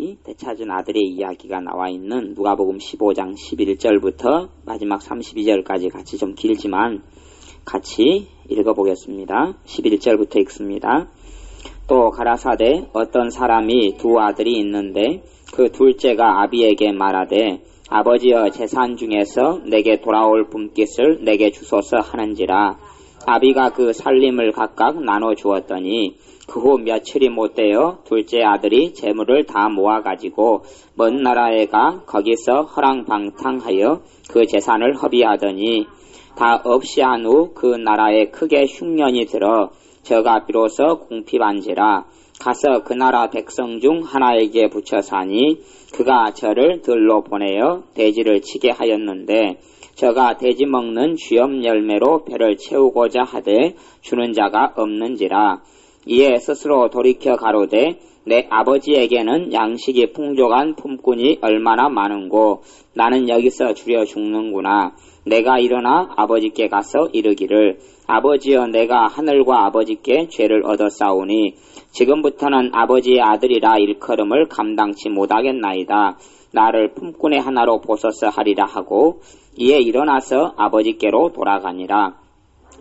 아들이, 되찾은 아들의 이야기가 나와 있는 누가복음 15장 11절부터 마지막 32절까지 같이 좀 길지만 같이 읽어보겠습니다. 11절부터 읽습니다. 또 가라사대 어떤 사람이 두 아들이 있는데 그 둘째가 아비에게 말하되 아버지여 재산 중에서 내게 돌아올 분깃을 내게 주소서 하는지라. 아비가 그 살림을 각각 나눠 주었더니 그 후 며칠이 못되어 둘째 아들이 재물을 다 모아가지고 먼 나라에 가 거기서 허랑방탕하여 그 재산을 허비하더니 다 없이 한 후 그 나라에 크게 흉년이 들어 저가 비로소 궁핍한지라. 가서 그 나라 백성 중 하나에게 붙여 사니 그가 저를 들로 보내어 돼지를 치게 하였는데 저가 돼지 먹는 쥐염 열매로 배를 채우고자 하되 주는 자가 없는지라. 이에 스스로 돌이켜 가로되 내 아버지에게는 양식이 풍족한 품꾼이 얼마나 많은고 나는 여기서 주려 죽는구나. 내가 일어나 아버지께 가서 이르기를 아버지여 내가 하늘과 아버지께 죄를 얻었사오니 지금부터는 아버지의 아들이라 일컬음을 감당치 못하겠나이다. 나를 품꾼의 하나로 보소서 하리라 하고 이에 일어나서 아버지께로 돌아가니라.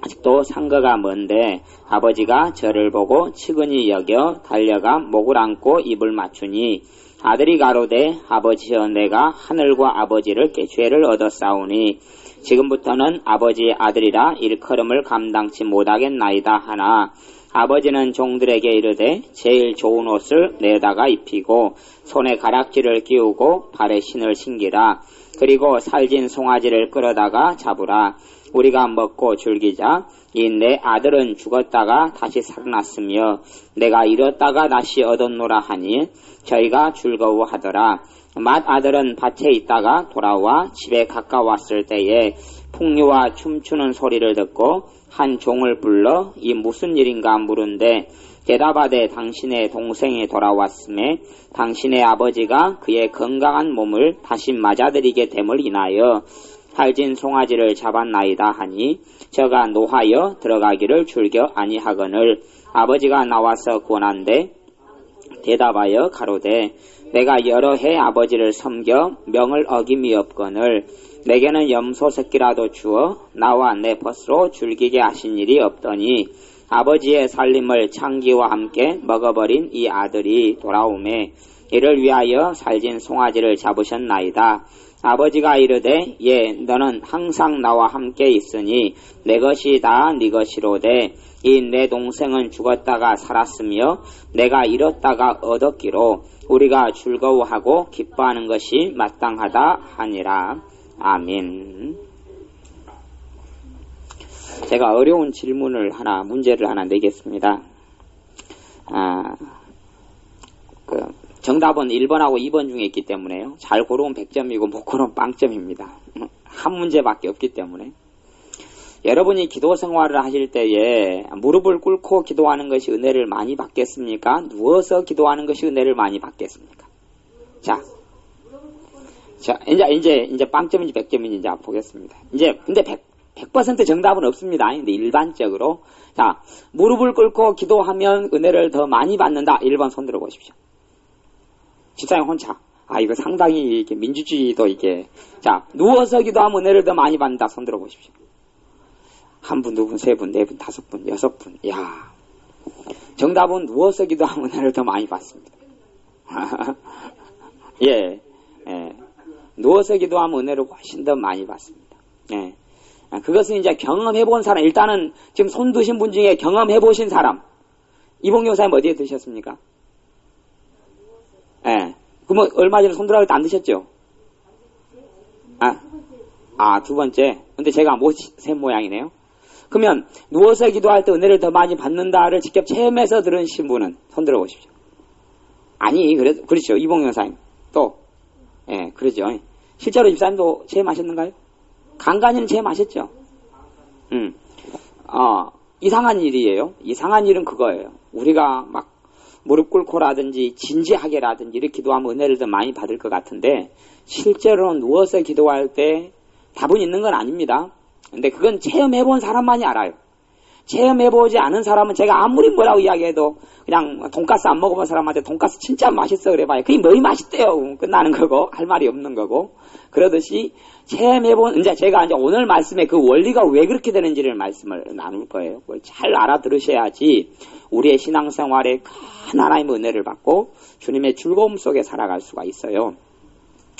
아직도 상거가 먼데 아버지가 저를 보고 측은히 여겨 달려가 목을 안고 입을 맞추니 아들이 가로되 아버지여 내가 하늘과 아버지를 죄를 얻었사오니 지금부터는 아버지의 아들이라 일컬음을 감당치 못하겠나이다 하나 아버지는 종들에게 이르되 제일 좋은 옷을 내다가 입히고 손에 가락지를 끼우고 발에 신을 신기라. 그리고 살진 송아지를 끌어다가 잡으라. 우리가 먹고 즐기자. 이 내 아들은 죽었다가 다시 살아났으며 내가 잃었다가 다시 얻었노라 하니 저희가 즐거워하더라. 맏아들은 밭에 있다가 돌아와 집에 가까웠을 때에 풍류와 춤추는 소리를 듣고 한 종을 불러 이 무슨 일인가 물은데 대답하되 당신의 동생이 돌아왔음에 당신의 아버지가 그의 건강한 몸을 다시 맞아들이게 됨을 인하여 살진 송아지를 잡았나이다 하니 저가 노하여 들어가기를 즐겨 아니하거늘 아버지가 나와서 권한대 대답하여 가로되 내가 여러 해 아버지를 섬겨 명을 어김이 없거늘 내게는 염소 새끼라도 주어 나와 내 벗으로 즐기게 하신 일이 없더니 아버지의 살림을 창기와 함께 먹어버린 이 아들이 돌아오매 이를 위하여 살진 송아지를 잡으셨나이다. 아버지가 이르되 예 너는 항상 나와 함께 있으니 내 것이 다 네 것이로되 이 내 동생은 죽었다가 살았으며 내가 잃었다가 얻었기로 우리가 즐거워하고 기뻐하는 것이 마땅하다 하니라. 아멘. 제가 어려운 질문을 문제를 하나 내겠습니다. 정답은 1번하고 2번 중에 있기 때문에요. 잘 고르면 100점이고 못 고르면 빵점입니다. 한 문제밖에 없기 때문에. 여러분이 기도 생활을 하실 때에 무릎을 꿇고 기도하는 것이 은혜를 많이 받겠습니까? 누워서 기도하는 것이 은혜를 많이 받겠습니까? 자, 이제 빵점인지 100점인지 이제 보겠습니다. 근데 100% 정답은 없습니다. 근데 일반적으로. 자, 무릎을 꿇고 기도하면 은혜를 더 많이 받는다. 1번 손 들어 보십시오. 집사님 혼자. 이거 상당히 이렇게 민주주의도 이게. 자, 누워서 기도하면 은혜를 더 많이 받는다. 손 들어 보십시오. 한 분, 두 분, 세 분, 네 분, 다섯 분, 여섯 분. 야, 정답은 누워서 기도하면 은혜를 더 많이 받습니다. 예. 누워서 기도하면 은혜를 훨씬 더 많이 받습니다. 예. 그것은 이제 경험해 본 사람, 일단은 지금 손 드신 분 중에 경험해 보신 사람, 이봉 교사님 어디에 드셨습니까? 예. 그러면 얼마 전에 손 들어갈 때 안 드셨죠? 두 번째. 근데 제가 못 센 모양이네요. 그러면 누워서 기도할 때 은혜를 더 많이 받는다를 직접 체험해서 들으신 분은 손 들어 보십시오. 그렇죠. 이봉 교사님. 또. 예, 그러죠. 실제로 집사님도 체험하셨는가요? 간간이는 체험하셨죠? 이상한 일이에요. 이상한 일은 그거예요. 우리가 막 무릎 꿇고라든지 진지하게라든지 이렇게 기도하면 은혜를 더 많이 받을 것 같은데 실제로 누워서 기도할 때 답은 있는 건 아닙니다. 근데 그건 체험해본 사람만이 알아요. 체험해보지 않은 사람은 제가 아무리 뭐라고 이야기해도 그냥 돈가스 안 먹어본 사람한테 돈가스 진짜 맛있어 그래봐요. 그게 뭐이 맛있대요. 끝나는 거고 할 말이 없는 거고. 그러듯이 체험해본 이제 제가 이제 오늘 말씀에 그 원리가 왜 그렇게 되는지를 말씀을 나눌 거예요. 그걸 잘 알아들으셔야지 우리의 신앙생활에 큰 하나님의 은혜를 받고 주님의 즐거움 속에 살아갈 수가 있어요.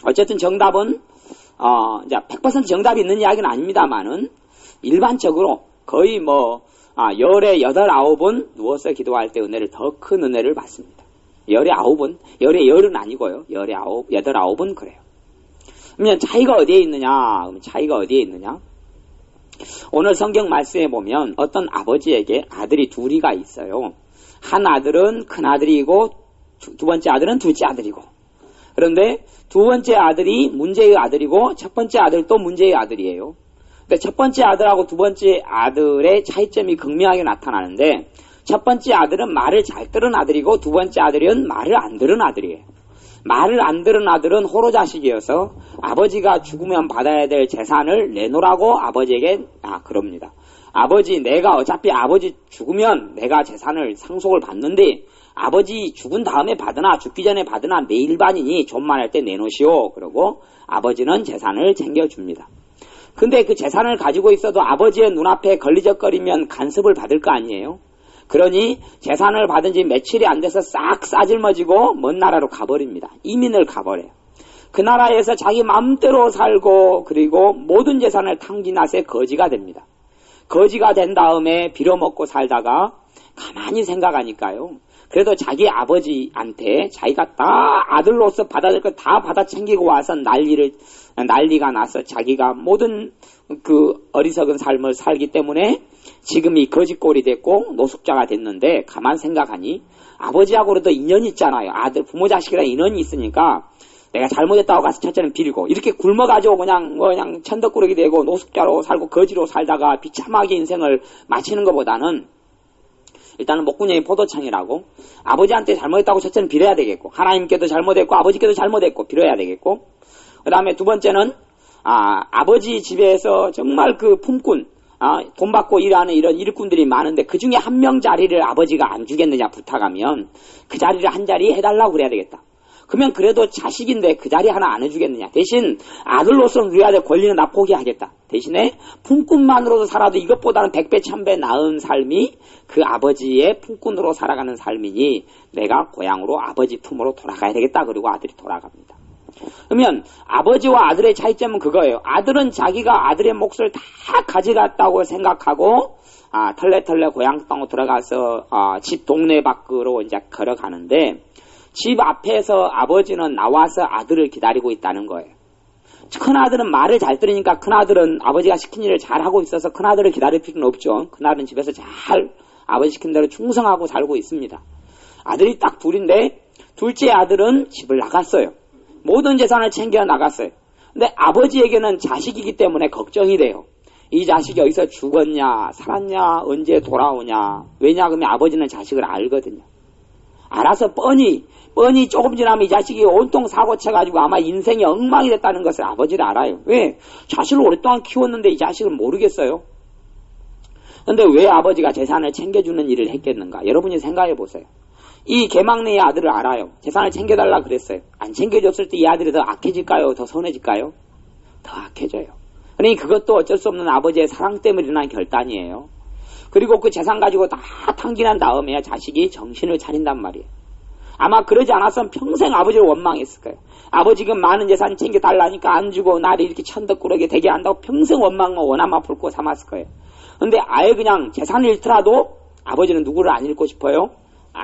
어쨌든 정답은 이제 100% 정답이 있는 이야기는 아닙니다만은 일반적으로 거의 열에 8, 9번 누워서 기도할 때 은혜를 더 큰 은혜를 받습니다. 열에 9번, 열에 열은 아니고요. 열에 8, 9번 그래요. 그러면 차이가 어디에 있느냐? 오늘 성경 말씀에 보면 어떤 아버지에게 아들이 둘이가 있어요. 한 아들은 큰 아들이고 두 번째 아들은 둘째 아들이고. 그런데 두 번째 아들이 문제의 아들이고 첫 번째 아들도 문제의 아들이에요. 그러니까 첫 번째 아들하고 두 번째 아들의 차이점이 극명하게 나타나는데 첫 번째 아들은 말을 잘 들은 아들이고 두 번째 아들은 말을 안 들은 아들이에요. 말을 안 들은 아들은 호로 자식이어서 아버지가 죽으면 받아야 될 재산을 내놓으라고 아버지에게 그럽니다. 아버지 내가 어차피 아버지 죽으면 내가 재산을 상속을 받는데 아버지 죽은 다음에 받으나 죽기 전에 받으나 내 일반이니 존만할 때 내놓으시오. 그러고 아버지는 재산을 챙겨줍니다. 근데 그 재산을 가지고 있어도 아버지의 눈앞에 걸리적거리면 간섭을 받을 거 아니에요. 그러니 재산을 받은 지 며칠이 안 돼서 싹 싸질머지고 먼 나라로 가버립니다. 이민을 가버려요. 그 나라에서 자기 마음대로 살고 그리고 모든 재산을 탕진하세 거지가 됩니다. 거지가 된 다음에 빌어먹고 살다가 가만히 생각하니까요. 그래도 자기 아버지한테 자기가 다 아들로서 받아들 거 다 받아 챙기고 와서 난리가 나서 자기가 모든 그 어리석은 삶을 살기 때문에 지금 이 거지꼴이 됐고 노숙자가 됐는데 가만 생각하니 아버지하고도 인연이 있잖아요. 아들 부모 자식이랑 인연이 있으니까 내가 잘못했다고 가서 첫째는 빌고 이렇게 굶어가지고 그냥 천덕꾸러기 되고 노숙자로 살고 거지로 살다가 비참하게 인생을 마치는 것보다는 일단은 목구멍이 포도청이라고 아버지한테 잘못했다고 첫째는 빌어야 되겠고 하나님께도 잘못했고 아버지께도 잘못했고 빌어야 되겠고 그 다음에 두 번째는 아버지 집에서 정말 그 품꾼 돈 받고 일하는 이런 일꾼들이 많은데 그 중에 한 명 자리를 아버지가 안 주겠느냐 부탁하면 그 자리를 한 자리 해달라고 그래야 되겠다. 그러면 그래도 자식인데 그 자리 하나 안 해주겠느냐. 대신 아들로서 누려야 될 권리는 나 포기하겠다. 대신에 품꾼만으로도 살아도 이것보다는 100배 1000배 나은 삶이 그 아버지의 품꾼으로 살아가는 삶이니 내가 고향으로 아버지 품으로 돌아가야 되겠다. 그리고 아들이 돌아갑니다. 그러면 아버지와 아들의 차이점은 그거예요. 아들은 자기가 아들의 몫을 다 가져갔다고 생각하고 털레털레 고향 땅으로 들어가서 집 동네 밖으로 이제 걸어가는데 집 앞에서 아버지는 나와서 아들을 기다리고 있다는 거예요. 큰아들은 말을 잘 들으니까 큰아들은 아버지가 시킨 일을 잘하고 있어서 큰아들을 기다릴 필요는 없죠. 큰아들은 집에서 잘 아버지 시킨 대로 충성하고 살고 있습니다. 아들이 딱 둘인데 둘째 아들은 집을 나갔어요. 모든 재산을 챙겨 나갔어요. 근데 아버지에게는 자식이기 때문에 걱정이 돼요. 이 자식이 어디서 죽었냐 살았냐 언제 돌아오냐. 왜냐 그러면 아버지는 자식을 알거든요. 알아서 뻔히 조금 지나면 이 자식이 온통 사고 쳐가지고 아마 인생이 엉망이 됐다는 것을 아버지를 알아요. 왜? 자식을 오랫동안 키웠는데 이 자식을 모르겠어요. 근데 왜 아버지가 재산을 챙겨주는 일을 했겠는가? 여러분이 생각해 보세요. 이 개막내의 아들을 알아요. 재산을 챙겨달라 그랬어요. 안 챙겨줬을 때 이 아들이 더 악해질까요? 더 선해질까요? 더 악해져요. 그러니 그것도 어쩔 수 없는 아버지의 사랑 때문에 일어난 결단이에요. 그리고 그 재산 가지고 다 탕진한 다음에 자식이 정신을 차린단 말이에요. 아마 그러지 않았으면 평생 아버지를 원망했을 거예요. 아버지가 많은 재산 챙겨달라니까 안 주고 나를 이렇게 천덕꾸러기 되게 한다고 평생 원함만 품고 삼았을 거예요. 근데 아예 그냥 재산을 잃더라도 아버지는 누구를 안 잃고 싶어요?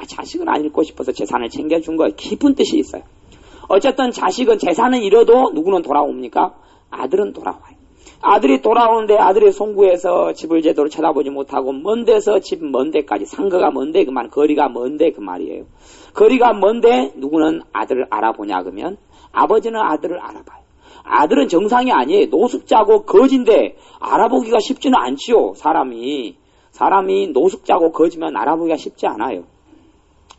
자식을 안 잃고 싶어서 재산을 챙겨준 거예요. 깊은 뜻이 있어요. 어쨌든 자식은 재산을 잃어도 누구는 돌아옵니까? 아들은 돌아와요. 아들이 돌아오는데 아들이 송구해서 집을 제대로 쳐다보지 못하고 먼 데서 집 먼 데까지 상거가 먼데 그 말 거리가 먼데 그 말이에요. 거리가 먼데 누구는 아들을 알아보냐 그러면 아버지는 아들을 알아봐요. 아들은 정상이 아니에요. 노숙자고 거지인데 알아보기가 쉽지는 않지요. 사람이 노숙자고 거지면 알아보기가 쉽지 않아요.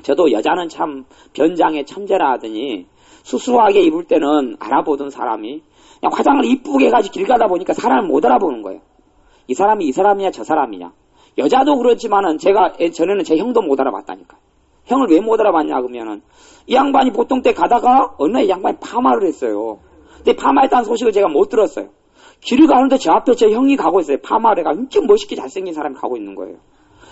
저도 여자는 참 변장에 천재라 하더니 수수하게 입을 때는 알아보던 사람이 그냥 화장을 이쁘게 해가지고 길 가다 보니까 사람을 못 알아보는 거예요. 이 사람이 이 사람이냐 저 사람이냐. 여자도 그렇지만은 전에는 제 형도 못 알아봤다니까. 형을 왜 못 알아봤냐 그러면은 이 양반이 보통 때 가다가 어느 날 이 양반이 파마를 했어요. 근데 파마했다는 소식을 제가 못 들었어요. 길을 가는데 제 앞에 제 형이 가고 있어요. 파마를 해가 엄청 멋있게 잘생긴 사람이 가고 있는 거예요.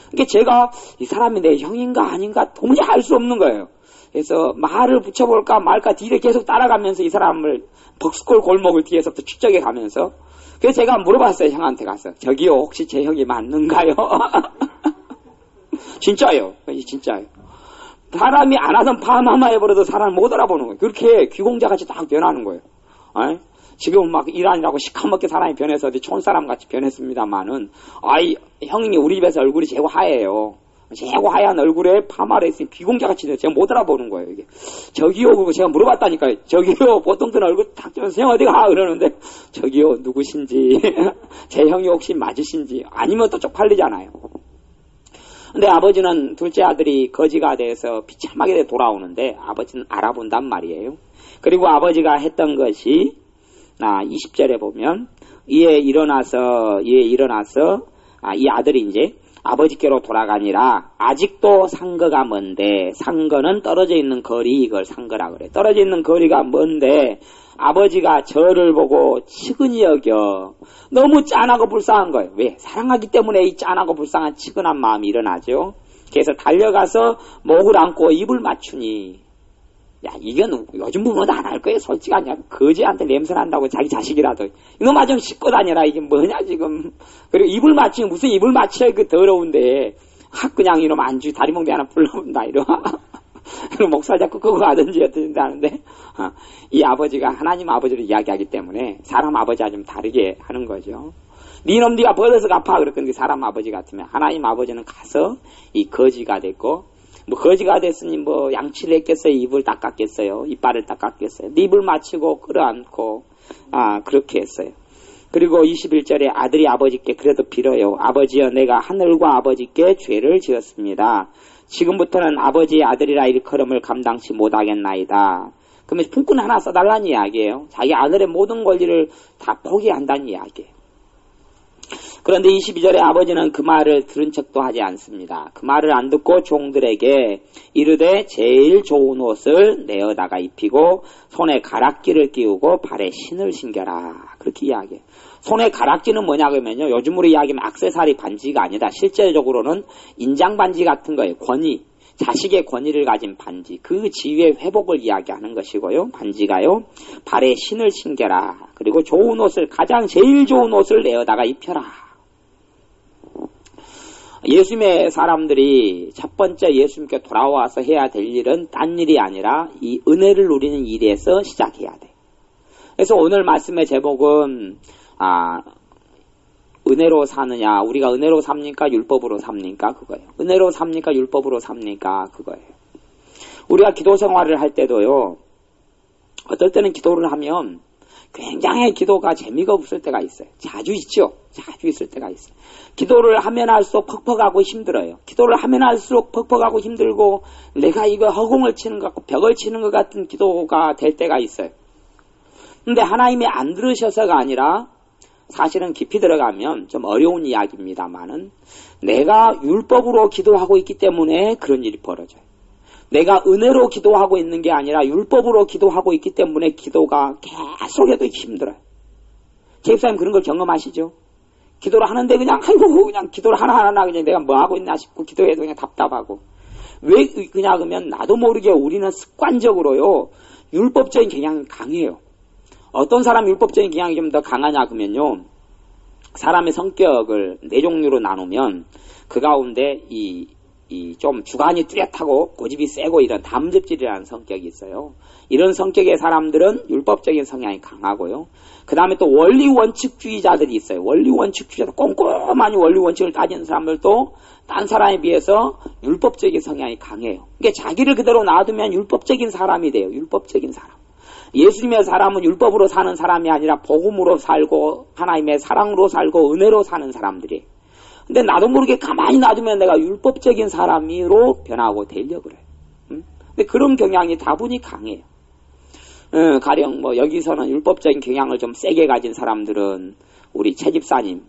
그러니까 제가 이 사람이 내 형인가 아닌가 도무지 알 수 없는 거예요. 그래서 말을 붙여볼까 말까 뒤를 계속 따라가면서 이 사람을 벅스콜 골목을 뒤에서부터 추적해 가면서 그래서 제가 물어봤어요. 형한테 가서 저기요 혹시 제 형이 맞는가요? 진짜요. 진짜요. 사람이 안 하던 파마만 해버려도 사람을 못 알아보는 거예요. 그렇게 귀공자같이 딱 변하는 거예요. 지금은 막 일하느라고 시커멓게 사람이 변해서 어디 촌사람같이 변했습니다만은 형님이 우리 집에서 얼굴이 제고 하얘요. 제고 하얀 얼굴에 파마를 했으니 귀공자같이 제가 못 알아보는 거예요. 이게 저기요 그거 제가 물어봤다니까요. 저기요 보통 때는 얼굴 딱 주면서 형 어디가 그러는데 저기요 누구신지 제 형이 혹시 맞으신지 아니면 또 쪽팔리잖아요. 근데 아버지는 둘째 아들이 거지가 돼서 비참하게 돌아오는데 아버지는 알아본단 말이에요. 그리고 아버지가 했던 것이 20절에 보면 이에 일어나서 이 아들이 이제 아버지께로 돌아가니라 아직도 상거가 먼데 상거는 떨어져 있는 거리 이걸 상거라 그래. 떨어져 있는 거리가 먼데 아버지가 저를 보고 측은히 여겨 너무 짠하고 불쌍한 거예요. 왜? 사랑하기 때문에 이 짠하고 불쌍한 측은한 마음이 일어나죠. 그래서 달려가서 목을 안고 입을 맞추니 야 이건 요즘 부모도 안 할 거예요. 솔직히 아니야. 거지한테 냄새 난다고 자기 자식이라도 이놈아 좀 씻고 다녀라. 이게 뭐냐 지금. 그리고 입을 맞추면 무슨 입을 맞춰야 그 더러운데 그냥 이놈 안주 다리몽대 하나 불러온다 이러. 그럼 목살 잡고 끄고 가든지 어떻게 하는데 이 아버지가 하나님 아버지를 이야기하기 때문에 사람 아버지와 좀 다르게 하는 거죠. 니놈 니가 벌어서 갚아 그랬는데 사람 아버지 같으면 하나님 아버지는 가서 이 거지가 됐고 뭐 거지가 됐으니 뭐 양치를 했겠어요. 입을 닦았겠어요. 이빨을 닦았겠어요. 입을 맞추고 끌어안고 그렇게 했어요. 그리고 21절에 아들이 아버지께 그래도 빌어요. 아버지여 내가 하늘과 아버지께 죄를 지었습니다. 지금부터는 아버지의 아들이라 일컬음을 감당치 못하겠나이다. 그러면 품꾼 하나 써달라는 이야기예요. 자기 아들의 모든 권리를 다 포기한다는 이야기예요. 그런데 22절에 아버지는 그 말을 들은 척도 하지 않습니다. 그 말을 안 듣고 종들에게 이르되 제일 좋은 옷을 내어다가 입히고 손에 가락지를 끼우고 발에 신을 신겨라. 그렇게 이야기해요. 손에 가락지는 뭐냐 그러면요. 요즘으로 이야기하면 액세서리 반지가 아니다. 실제적으로는 인장 반지 같은 거예요. 권위. 자식의 권위를 가진 반지. 그 지위의 회복을 이야기하는 것이고요. 반지가요. 발에 신을 신겨라. 그리고 좋은 옷을 가장 제일 좋은 옷을 내어다가 입혀라. 예수님의 사람들이 첫 번째 예수님께 돌아와서 해야 될 일은 딴 일이 아니라 이 은혜를 누리는 일에서 시작해야 돼. 그래서 오늘 말씀의 제목은 은혜로 사느냐, 우리가 은혜로 삽니까? 율법으로 삽니까? 그거예요. 은혜로 삽니까? 율법으로 삽니까? 그거예요. 우리가 기도 생활을 할 때도요, 어떨 때는 기도를 하면 굉장히 기도가 재미가 없을 때가 있어요. 자주 있죠? 자주 있을 때가 있어요. 기도를 하면 할수록 퍽퍽하고 힘들어요. 기도를 하면 할수록 퍽퍽하고 힘들고 내가 이거 허공을 치는 것 같고 벽을 치는 것 같은 기도가 될 때가 있어요. 근데 하나님이 안 들으셔서가 아니라 사실은 깊이 들어가면 좀 어려운 이야기입니다만은 내가 율법으로 기도하고 있기 때문에 그런 일이 벌어져요. 내가 은혜로 기도하고 있는 게 아니라 율법으로 기도하고 있기 때문에 기도가 계속해도 힘들어요. 제 집사님 그런 걸 경험하시죠? 기도를 하는데 그냥 기도를 하나하나 그냥 내가 뭐 하고 있나 싶고 기도해도 그냥 답답하고. 왜 그냥 그러면 나도 모르게 우리는 습관적으로요 율법적인 경향이 강해요. 어떤 사람 율법적인 경향이 좀 더 강하냐 그러면요. 사람의 성격을 네 종류로 나누면 그 가운데 이 좀 주관이 뚜렷하고 고집이 세고 이런 담즙질이라는 성격이 있어요. 이런 성격의 사람들은 율법적인 성향이 강하고요. 그 다음에 또 원리 원칙주의자들이 있어요. 원리 원칙주의자들 꼼꼼하니 원리 원칙을 따지는 사람들도 딴 사람에 비해서 율법적인 성향이 강해요. 그러니까 자기를 그대로 놔두면 율법적인 사람이 돼요. 율법적인 사람. 예수님의 사람은 율법으로 사는 사람이 아니라 복음으로 살고 하나님의 사랑으로 살고 은혜로 사는 사람들이에요. 근데 나도 모르게 가만히 놔두면 내가 율법적인 사람으로 변하고 되려고 그래요. 근데 그런 경향이 다분히 강해요. 가령 뭐 여기서는 율법적인 경향을 좀 세게 가진 사람들은 우리 최 집사님,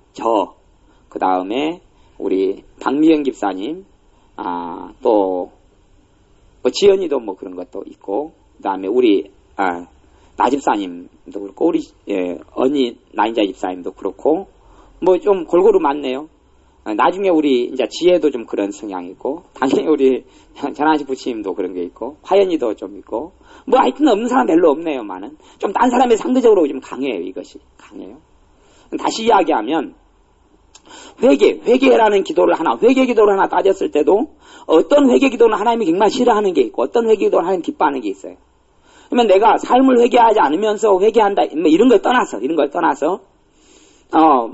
그 다음에 우리 박미영 집사님, 또 뭐 지연이도 뭐 그런 것도 있고, 그다음에 우리 나 집사님도 그렇고, 우리 언니 나인자 집사님도 그렇고, 뭐 좀 골고루 많네요. 나중에 우리 이제 지혜도 좀 그런 성향이 있고, 당연히 우리 전하시 부치님도 그런 게 있고, 화연이도 좀 있고, 뭐 하여튼 없는 사람 별로 없네요. 많은 좀 딴 사람이 상대적으로 좀 강해요. 이것이 강해요. 다시 이야기하면 회개라는 기도를 회개 기도를 하나 따졌을 때도 어떤 회개 기도는 하나님이 정말 싫어하는 게 있고, 어떤 회개 기도는 하나님 기뻐하는 게 있어요. 그러면 내가 삶을 회개하지 않으면서 회개한다, 뭐 이런 걸 떠나서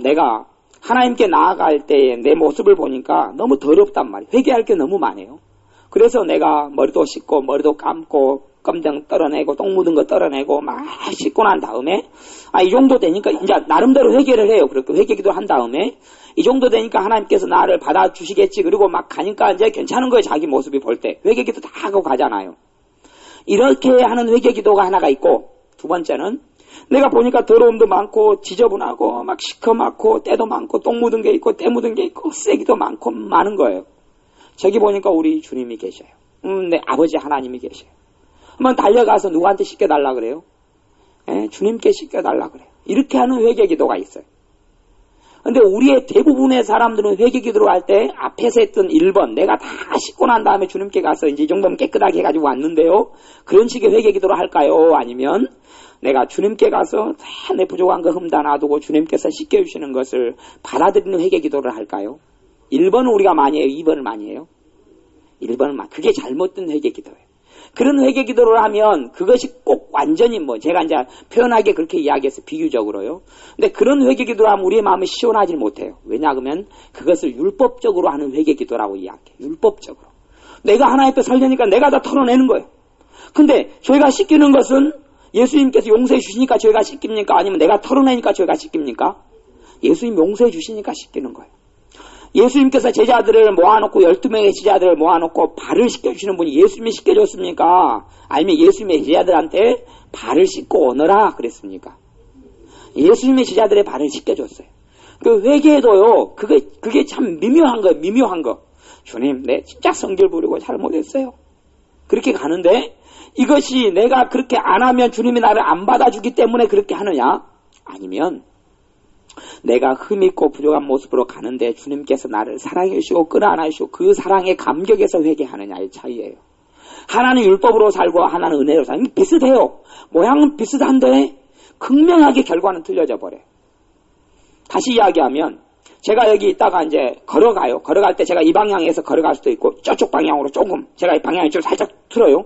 내가 하나님께 나아갈 때의 내 모습을 보니까 너무 더럽단 말이에요. 회개할 게 너무 많아요. 그래서 내가 머리도 씻고 머리도 감고 껌장 떨어내고 똥 묻은 거 떨어내고 막 씻고 난 다음에 이 정도 되니까 이제 나름대로 회개를 해요. 그렇게 회개기도 한 다음에 이 정도 되니까 하나님께서 나를 받아주시겠지. 그리고 막 가니까 이제 괜찮은 거예요. 자기 모습이 볼 때. 회개기도 다 하고 가잖아요. 이렇게 하는 회개기도가 하나가 있고, 두 번째는 내가 보니까 더러움도 많고 지저분하고 막 시커멓고 때도 많고 똥 묻은 게 있고 때 묻은 게 있고 쓰레기도 많고 많은 거예요. 저기 보니까 우리 주님이 계셔요. 내 아버지 하나님이 계셔요. 한번 달려가서 누구한테 씻겨달라 그래요? 주님께 씻겨달라 그래요. 이렇게 하는 회개기도가 있어요. 근데 우리의 대부분의 사람들은 회개기도를 할 때 앞에서 했던 1번 내가 다 씻고 난 다음에 주님께 가서 이제 이 정도면 깨끗하게 해가지고 왔는데요. 그런 식의 회개기도를 할까요? 아니면 내가 주님께 가서 다 내 부족한 거 흠다 놔두고 주님께서 씻겨주시는 것을 받아들이는 회개기도를 할까요? 1번은 우리가 많이 해요. 2번을 많이 해요. 1번은 그게 잘못된 회개기도예요. 그런 회개기도를 하면 그것이 꼭 완전히 제가 이제 표현하게 그렇게 이야기해서 비유적으로요. 근데 그런 회개기도를 하면 우리의 마음이 시원하지 못해요. 왜냐하면 그것을 율법적으로 하는 회개기도라고 이야기해요. 율법적으로. 내가 하나님 앞에 살려니까 내가 다 털어내는 거예요. 근데 저희가 씻기는 것은 예수님께서 용서해 주시니까 저희가 씻깁니까? 아니면 내가 털어내니까 저희가 씻깁니까? 예수님 용서해 주시니까 씻기는 거예요. 예수님께서 제자들을 모아놓고 12명의 제자들을 모아놓고 발을 씻겨주시는 분이 예수님이 씻겨줬습니까? 아니면 예수님의 제자들한테 발을 씻고 오너라 그랬습니까? 예수님의 제자들의 발을 씻겨줬어요. 그 회개에도요, 그게 참 미묘한 거예요. 미묘한 거. 주님, 내 진짜 성질 부리고 잘못했어요. 그렇게 가는데 이것이 내가 그렇게 안 하면 주님이 나를 안 받아주기 때문에 그렇게 하느냐? 아니면 내가 흠있고 부족한 모습으로 가는데 주님께서 나를 사랑해 주시고 끌어안아 주시고 그 사랑의 감격에서 회개하느냐의 차이예요. 하나는 율법으로 살고 하나는 은혜로 살고 비슷해요. 모양은 비슷한데 극명하게 결과는 틀려져 버려요. 다시 이야기하면 제가 여기 있다가 이제 걸어가요. 걸어갈 때 제가 이 방향에서 걸어갈 수도 있고 저쪽 방향으로 조금 제가 이 방향을 좀 살짝 틀어요.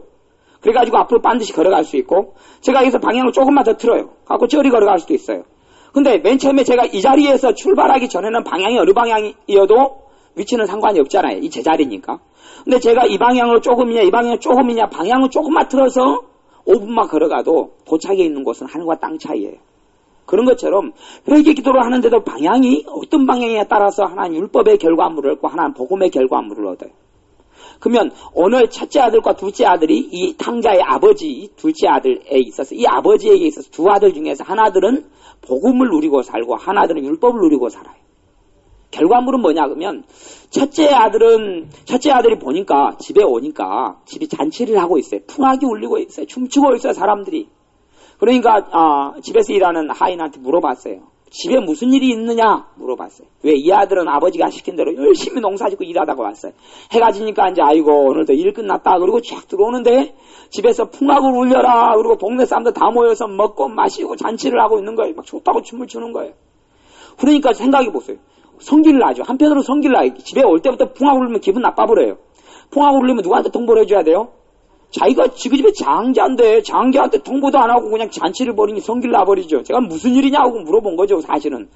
그래가지고 앞으로 반드시 걸어갈 수 있고 제가 여기서 방향을 조금만 더 틀어요. 갖고 저리 걸어갈 수도 있어요. 근데 맨 처음에 제가 이 자리에서 출발하기 전에는 방향이 어느 방향이어도 위치는 상관이 없잖아요. 이 제자리니까. 근데 제가 이 방향으로 조금이냐 이 방향으로 조금이냐 방향을 조금만 틀어서 5분만 걸어가도 도착해 있는 곳은 하늘과 땅 차이예요. 그런 것처럼 회개 기도를 하는데도 방향이 어떤 방향에 따라서 하나님 율법의 결과물을 얻고 하나님 복음의 결과물을 얻어요. 그러면 오늘 첫째 아들과 둘째 아들이 이 탕자의 아버지 둘째 아들에 있어서 이 아버지에게 있어서 두 아들 중에서 하나들은 복음을 누리고 살고 하나들은 율법을 누리고 살아요. 결과물은 뭐냐 그러면 첫째 아들이 보니까 집에 오니까 집이 잔치를 하고 있어요. 풍악이 울리고 있어요. 춤추고 있어요. 사람들이. 그러니까 집에서 일하는 하인한테 물어봤어요. 집에 무슨 일이 있느냐 물어봤어요. 왜 이 아들은 아버지가 시킨 대로 열심히 농사짓고 일하다가 왔어요. 해가 지니까 이제 아이고 오늘도 일 끝났다 그리고 쫙 들어오는데 집에서 풍악을 울려라 그리고 동네 사람들 다 모여서 먹고 마시고 잔치를 하고 있는 거예요. 막 좋다고 춤을 추는 거예요. 그러니까 생각해 보세요. 성질 나죠. 한편으로 성질 나요. 집에 올 때부터 풍악 울리면 기분 나빠버려요. 풍악 울리면 누구한테 통보를 해줘야 돼요? 자기가 지그 집에 장자인데 장자한테 통보도 안 하고 그냥 잔치를 벌이니 성질 나버리죠. 제가 무슨 일이냐고 물어본 거죠 사실은.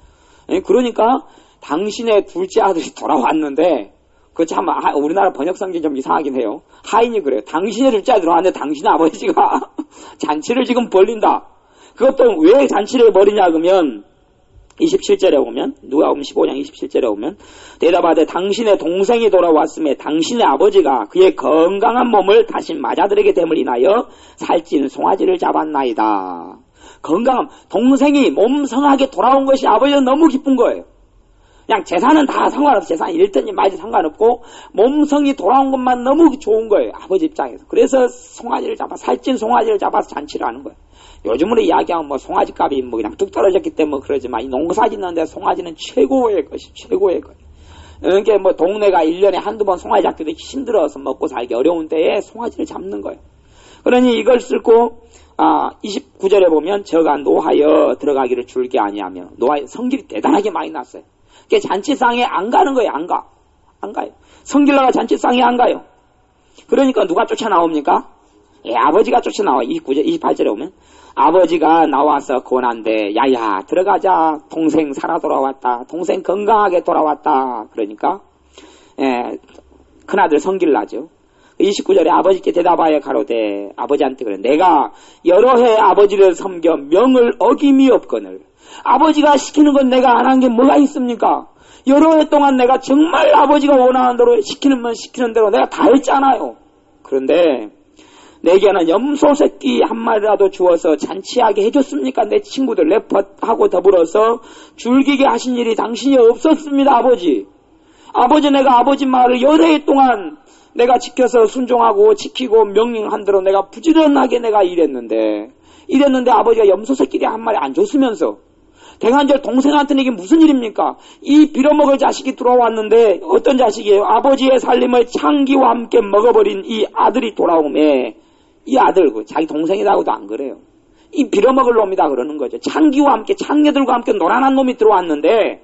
그러니까 당신의 둘째 아들이 돌아왔는데 그 참 우리나라 번역 성경이 좀 이상하긴 해요. 하인이 그래요. 당신의 둘째 아들이 들어왔는데 당신의 아버지가 잔치를 지금 벌린다. 그것도 왜 잔치를 벌이냐 그러면 27절에 오면 누가복음 15장 27절에 오면 대답하되 당신의 동생이 돌아왔음에 당신의 아버지가 그의 건강한 몸을 다시 마자들에게 됨을 인하여 살찐 송아지를 잡았나이다. 건강함 동생이 몸 성하게 돌아온 것이 아버지는 너무 기쁜 거예요. 그냥 재산은 다 상관없어. 재산이 잃든지 말든지 상관없고 몸성이 돌아온 것만 너무 좋은 거예요. 아버지 입장에서. 그래서 송아지를 잡아 살찐 송아지를 잡아서 잔치를 하는 거예요. 요즘으로 이야기하면 뭐 송아지 값이 뭐 그냥 뚝 떨어졌기 때문에 그러지만 이 농사 짓는데 송아지는 최고의 것이 최고의 것. 그러니까 뭐 동네가 1년에 한두 번 송아지 잡기도 힘들어서 먹고 살기 어려운 때에 송아지를 잡는 거예요. 그러니 이걸 쓸고 29절에 보면 저가 노하여 들어가기를 줄게 아니하며 노하여 성질이 대단하게 많이 났어요. 그러니까 잔치상에 안 가는 거예요. 안 가요. 성질나가 잔치상에 안 가요. 그러니까 누가 쫓아나옵니까? 아버지가 쫓아나와. 28절에 보면 아버지가 나와서 권한대 야야 들어가자. 동생 살아 돌아왔다. 동생 건강하게 돌아왔다. 그러니까 큰아들 성질나죠. 29절에 아버지께 대답하여 가로되 아버지한테 그래 내가 여러 해 아버지를 섬겨 명을 어김이 없거늘 아버지가 시키는 건 내가 안 한 게 뭐가 있습니까? 여러 해 동안 내가 정말 아버지가 원하는 대로 시키는 대로 내가 다 했잖아요. 그런데 내게는 염소 새끼 한 마리라도 주어서 잔치하게 해줬습니까? 내 친구들 랩하고 더불어서 즐기게 하신 일이 당신이 없었습니다. 아버지 내가 아버지 말을 여러 해 동안 내가 지켜서 순종하고 지키고 명령한 대로 내가 부지런하게 내가 일했는데 아버지가 염소 새끼리 한 마리 안 줬으면서 대간절 동생한테는 이게 무슨 일입니까? 이 빌어먹을 자식이 들어왔는데 어떤 자식이에요? 아버지의 살림을 창기와 함께 먹어버린 이 아들이 돌아오매 이 아들 자기 동생이라고도 안 그래요. 이 빌어먹을 놈이다 그러는 거죠. 창기와 함께 창녀들과 함께 노란한 놈이 들어왔는데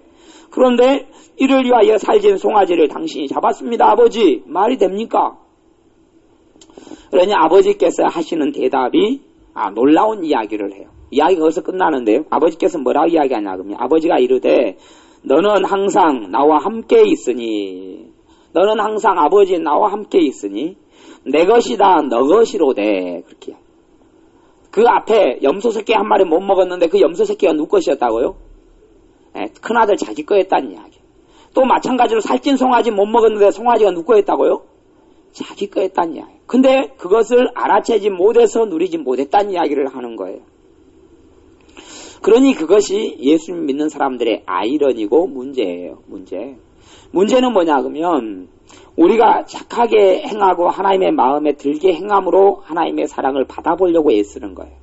그런데 이를 위하여 살진 송아지를 당신이 잡았습니다. 아버지 말이 됩니까? 그러니 아버지께서 하시는 대답이 놀라운 이야기를 해요. 이야기가 거기서 끝나는데요. 아버지께서 뭐라고 이야기하냐 그러면 아버지가 이르되 너는 항상 나와 함께 있으니 너는 항상 아버지 나와 함께 있으니 내 것이다 너 것이로되 그렇게 그 앞에 염소 새끼 한 마리 못 먹었는데 그 염소 새끼가 누구 것이었다고요? 큰아들 자기 거였다는 이야기. 또 마찬가지로 살찐 송아지 못 먹었는데 송아지가 누구 거였다고요? 자기 거였다는 이야기. 근데 그것을 알아채지 못해서 누리지 못했다는 이야기를 하는 거예요. 그러니 그것이 예수님 믿는 사람들의 아이러니고 문제예요. 문제는 뭐냐 그러면 우리가 착하게 행하고 하나님의 마음에 들게 행함으로 하나님의 사랑을 받아보려고 애쓰는 거예요.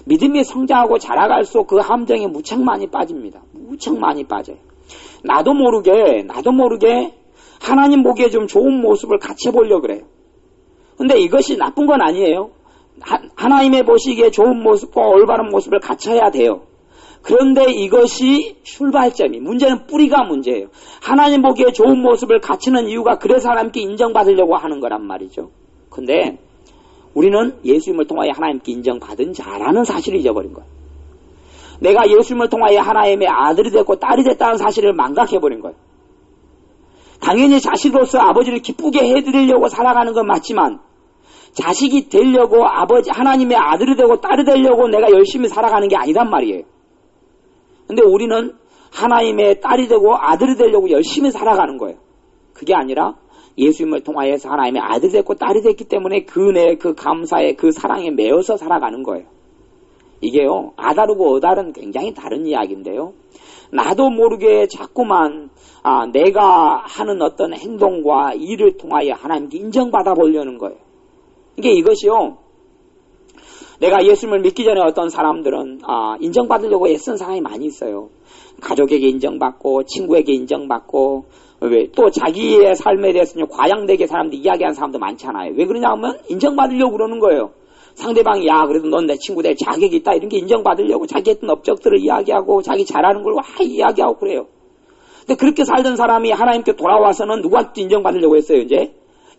믿음이 성장하고 자라갈수록 그 함정에 무척 많이 빠집니다. 무척 많이 빠져요. 나도 모르게 하나님 보기에 좀 좋은 모습을 같이 보려고 그래요. 근데 이것이 나쁜 건 아니에요. 하나님의 보시기에 좋은 모습과 올바른 모습을 갖춰야 돼요. 그런데 이것이 출발점이 문제는 뿌리가 문제예요. 하나님 보기에 좋은 모습을 갖추는 이유가 그래서 하나님께 인정받으려고 하는 거란 말이죠. 근데 우리는 예수님을 통하여 하나님께 인정받은 자라는 사실을 잊어버린 거예요. 내가 예수님을 통하여 하나님의 아들이 됐고 딸이 됐다는 사실을 망각해버린 거예요. 당연히 자식으로서 아버지를 기쁘게 해드리려고 살아가는 건 맞지만 자식이 되려고 하나님의 아들이 되고 딸이 되려고 내가 열심히 살아가는 게 아니란 말이에요. 근데 우리는 하나님의 딸이 되고 아들이 되려고 열심히 살아가는 거예요. 그게 아니라 예수님을 통하여서 하나님의 아들이 됐고 딸이 됐기 때문에 그 은혜, 그 감사에, 그 사랑에 매여서 살아가는 거예요. 이게요, 아다르고 어다른 굉장히 다른 이야기인데요. 나도 모르게 자꾸만 내가 하는 어떤 행동과 일을 통하여 하나님께 인정받아 보려는 거예요. 이것이요, 내가 예수님을 믿기 전에 어떤 사람들은 인정받으려고 애쓴 사람이 많이 있어요. 가족에게 인정받고 친구에게 인정받고 또 자기의 삶에 대해서 과장되게 사람들 이야기하는 사람도 많잖아요. 왜 그러냐 하면 인정받으려고 그러는 거예요. 상대방이 그래도 넌 내 친구 될 자격이 있다 이런 게 인정받으려고 자기 했던 업적들을 이야기하고 자기 잘하는 걸 이야기하고 그래요. 근데 그렇게 살던 사람이 하나님께 돌아와서는 누구한테 인정받으려고 했어요. 이제